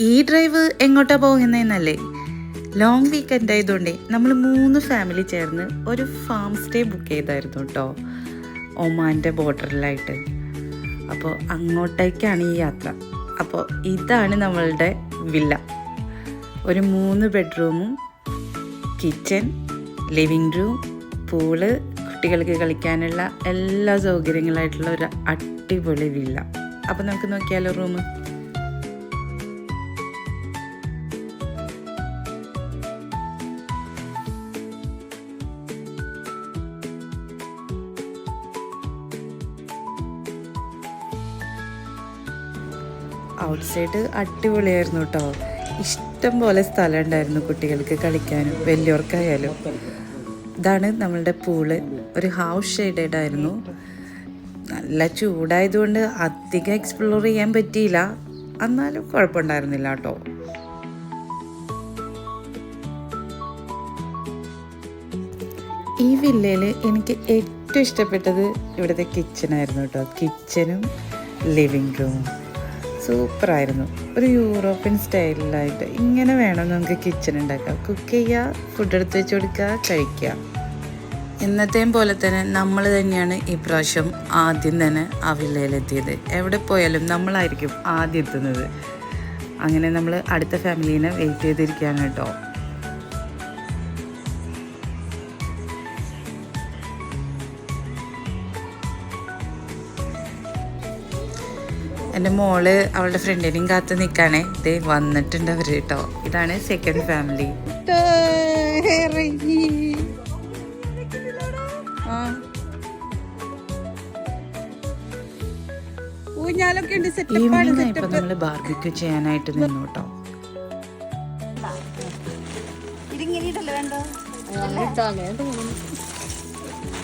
ഈ ഡ്രൈവ് എങ്ങോട്ടാ പോകുന്നതെന്നല്ലേ? Long weekend ആയതുകൊണ്ടേ നമ്മൾ 3 ഫാമിലി ചേർന്ന് ഒരു ഫാം സ്റ്റേ ബുക്ക് ചെയ്തായിരുന്നു കേട്ടോ, ഒമാൻ്റെ ബോർഡറിലായിട്ട്. അപ്പോൾ അങ്ങോട്ടേക്കാണ് ഈ യാത്ര. അപ്പോൾ ഇതാണ് നമ്മളുടെ വില്ല. ഒരു 3 ബെഡ്റൂമും കിച്ചൺ, ലിവിങ് റൂം, പൂള്, കുട്ടികൾക്ക് കളിക്കാനുള്ള എല്ലാ സൗകര്യങ്ങളായിട്ടുള്ള ഒരു അടിപൊളി വില്ല. അപ്പോൾ നമുക്ക് നോക്കിയാലോ റൂം. ഔട്ട് സൈഡ് അടിപൊളിയായിരുന്നു കേട്ടോ. ഇഷ്ടം പോലെ സ്ഥലം ഉണ്ടായിരുന്നു കുട്ടികൾക്ക് കളിക്കാനും വലിയവർക്കായാലും. ഇതാണ് നമ്മളുടെ പൂള്. ഒരു ഹൗസ് ഷെയ്ഡഡ് ആയിരുന്നു. നല്ല ചൂടായതുകൊണ്ട് അധികം എക്സ്പ്ലോർ ചെയ്യാൻ പറ്റിയില്ല, എന്നാലും കുഴപ്പമുണ്ടായിരുന്നില്ല കേട്ടോ. ഈ വില്ലയിൽ എനിക്ക് ഏറ്റവും ഇഷ്ടപ്പെട്ടത് ഇവിടുത്തെ കിച്ചണായിരുന്നു കേട്ടോ. കിച്ചനും ലിവിങ് റൂമും സൂപ്പറായിരുന്നു. ഒരു യൂറോപ്യൻ സ്റ്റൈലിലായിട്ട് ഇങ്ങനെ വേണം നമുക്ക് കിച്ചൺ ഉണ്ടാക്കാം. കുക്ക് ചെയ്യുക, ഫുഡ് എടുത്ത് വെച്ച് കൊടുക്കുക, കഴിക്കുക. ഇന്നത്തെയും പോലെ തന്നെ നമ്മൾ തന്നെയാണ് ഈ പ്രാവശ്യം ആദ്യം തന്നെ ആ വില്ലയിലെത്തിയത്. എവിടെ പോയാലും നമ്മളായിരിക്കും ആദ്യം എത്തുന്നത്. അങ്ങനെ നമ്മൾ അടുത്ത ഫാമിലീനെ വെയിറ്റ് ചെയ്തിരിക്കുകയാണ് കേട്ടോ. എൻ്റെ മോള് അവളുടെ ഫ്രണ്ടിനെയും കാത്ത് നിൽക്കാണേ. ഇത് വന്നിട്ടുണ്ട് അവർ കേട്ടോ. ഇതാണ് സെക്കൻഡ് ഫാമിലി. ഈവനിങ് ആയപ്പോൾ നമ്മൾ ബാർബിക്യൂ ചെയ്യാനായിട്ട് നിന്നു കേട്ടോ.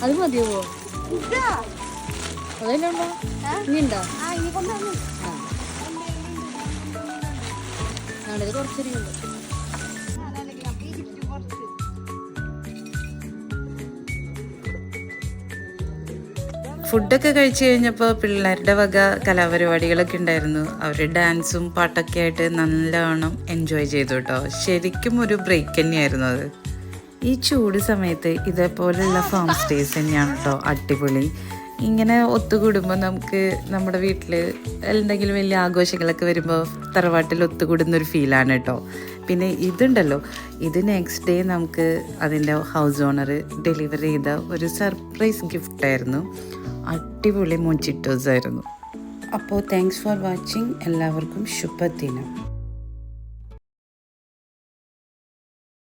അത് മതിയോ? അതല്ലോ ഇനിയുണ്ടോ? ഇത് കുറച്ചരിയുള്ളൂ. ഫുഡൊക്കെ കഴിച്ചു കഴിഞ്ഞപ്പോൾ പിള്ളേരുടെ വക കലാപരിപാടികളൊക്കെ ഉണ്ടായിരുന്നു. അവർ ഡാൻസും പാട്ടൊക്കെ ആയിട്ട് നല്ലവണ്ണം എൻജോയ് ചെയ്തു കേട്ടോ. ശരിക്കും ഒരു ബ്രേക്ക് തന്നെയായിരുന്നു അത്. ഈ ചൂട് സമയത്ത് ഇതേപോലെയുള്ള ഫാം സ്റ്റേസ് തന്നെയാണ് കേട്ടോ അടിപൊളി. ഇങ്ങനെ ഒത്തുകൂടുമ്പോൾ നമുക്ക് നമ്മുടെ വീട്ടിൽ എന്തെങ്കിലും വലിയ ആഘോഷങ്ങളൊക്കെ വരുമ്പോൾ തറവാട്ടിൽ ഒത്തുകൂടുന്നൊരു ഫീലാണ് കേട്ടോ. പിന്നെ ഇതുണ്ടല്ലോ, ഇത് നെക്സ്റ്റ് ഡേ നമുക്ക് അതിൻ്റെ ഹൗസ് ഓണർ ഡെലിവർ ചെയ്ത ഒരു സർപ്രൈസ് ഗിഫ്റ്റായിരുന്നു. അടിപൊളി മൊജിറ്റോസ് ആയിരുന്നു. അപ്പോൾ താങ്ക്സ് ഫോർ വാച്ചിങ്. എല്ലാവർക്കും ശുഭദിനം.